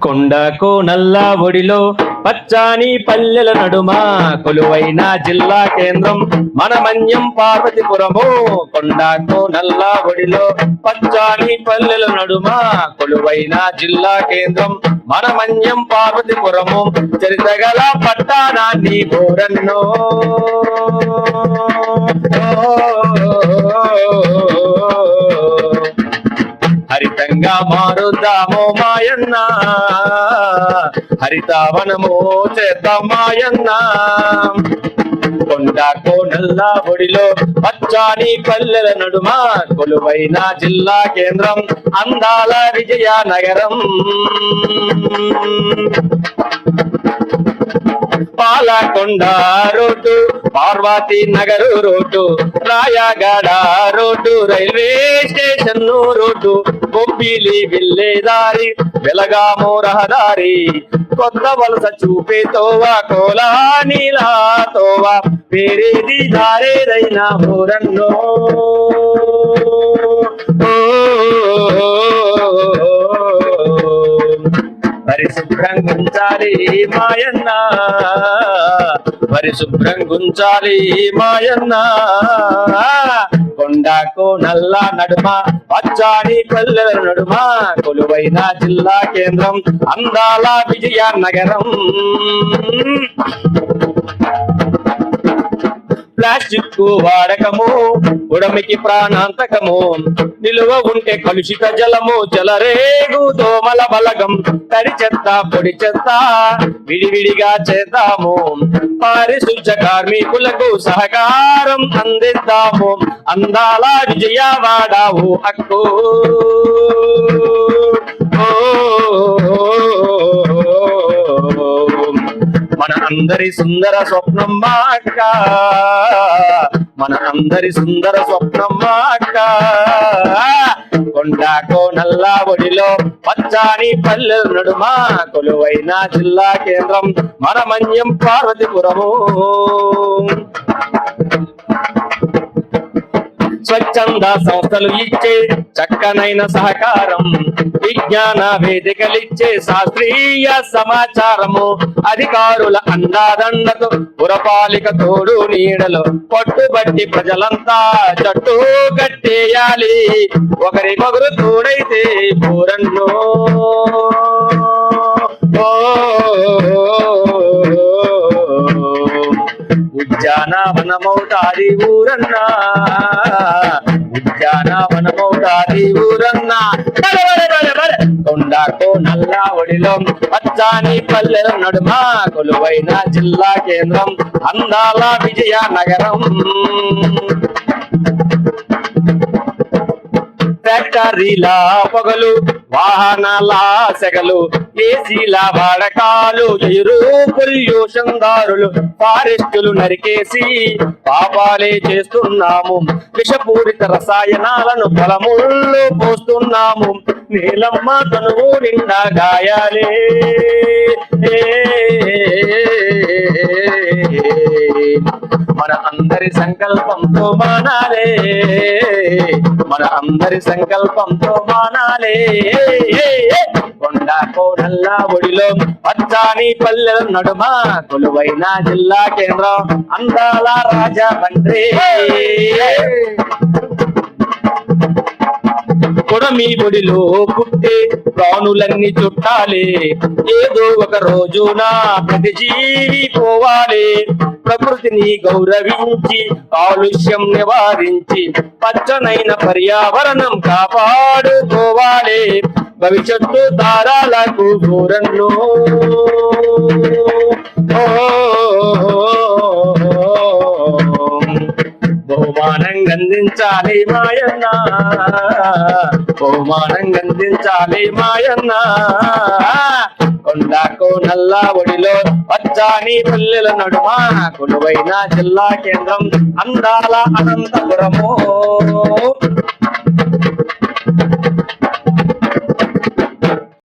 కొండకు నల్ల ఒడిలో పచ్చాని పల్లెల నడుమ కొలువైన జిల్లా కేంద్రం మన మన్యం పార్వతీపురము. కొండకు నల్ల ఒడిలో పచ్చాని పల్లెల నడుమ కొలువైన జిల్లా కేంద్రం మన మన్యం పార్వతీపురము. చరిత్రగల పట్టణాన్ని బోరన్నో హరితంగా మారుద్దామో మాయన్న, హరితావనము చేద్దాం మాయన్న. కొండకు నల్ల ఒడిలో పచ్చాని పల్లెల నడుమ కొలువైన జిల్లా కేంద్రం అందాల Vizianagaram. Palakonda road, Parvathi Nagar road, Rayagada road, railway station road, Bobbili వెళ్ళేదారి, వెలగామో రహదారి, కొత్త వలస చూపే తోవా, కోలా నీలా తోవా, వేరేది దారేదైనా ఊరన్నో. పరిశుభ్రం గుంచాలి మాయన్న, పరిశుభ్రం గుంచాలి మాయన్న. కొండకు నల్ల నడుమ పచ్చాని పల్లెల నడుమ కొలువైన జిల్లా కేంద్రం అందాల విజయనగరం. ప్లాస్టిక్ వాడకము ఉడమికి ప్రాణాంతకము, నిలువ ఉంటే కలుషిత జలము, జలరేగు దోమల బలగం. తడి చెత్త పొడి చెత్త విడివిడిగా చేద్దాము, పారిశుధ్య కార్మికులకు సహకారం అందిద్దాము. అందాల విజయవాడవు అక్కో. మన అందరి సుందర స్వప్నం మా అక్క, మన అందరి సుందర స్వప్నం మా అక్క. కొండకు నల్ల ఒడిలో పచ్చాని పల్లెల నడుమ కొలువైన జిల్లా కేంద్రం మన మన్యం పార్వతీపురము. స్వచ్ఛంద సంస్థలు ఇచ్చే చక్కనైన సహకారం, విజ్ఞాన వేదికలిచ్చే శాస్త్రీయ సమాచారము, అధికారుల అండాదండతో పురపాలిక తోడు నీడలో పట్టుబట్టి ప్రజలంతా జట్టు కట్టేయాలి. ఒకరికొకరు తోడైతే పూరన్నో. ఉద్యానవనమౌతాది ఊరన్నా, ఉద్యానవనమౌతాది ఊరన్నా. కొండకు నల్ల ఒడిలో పచ్చాని పల్లెల నడుమ కొలువైన జిల్లా కేంద్రం అందాల విజయనగరం. ఫ్యాక్టరీల పొగలు, వాహనాల సెగలు, ఏసీల వాడకాలు, ఎయిర్ పొల్యూషన్ దారులు, ఫారెస్టులు నరికేసి పాపాలే చేస్తున్నాము. విషపూరిత రసాయనాలను పొలముళ్ళు పోస్తున్నాము. నీలమ్మ తనువు నిండా గాయాలే. మన అందరి సంకల్పంతో మానాలే, మన అందరి సంకల్పంతో మానాలే. కొండకు నల్ల ఒడిలో పచ్చాని పల్లెల నడుమ కొలువైన జిల్లా కేంద్రం అందాల రాజమండ్రి. కొడమి ఒడిలో పుట్టే ప్రాణులన్నీ చుట్టాలి, ఏదో ఒక రోజున ప్రతి జీవి పోవాలి. ప్రకృతిని గౌరవించి కాలుష్యం నివారించి పచ్చనైన పర్యావరణం కాపాడుకోవాలి. భవిష్యత్తు తరాలకు ఊరన్నో. బహుమానం గందించాలి మాయన్న, బహుమానం గందించాలి మాయన్న. కొండకు నల్ల ఒడిలో పచ్చాని పల్లెల నడుమ కొలువైన జిల్లా కేంద్రం అందాల అనంతపురము.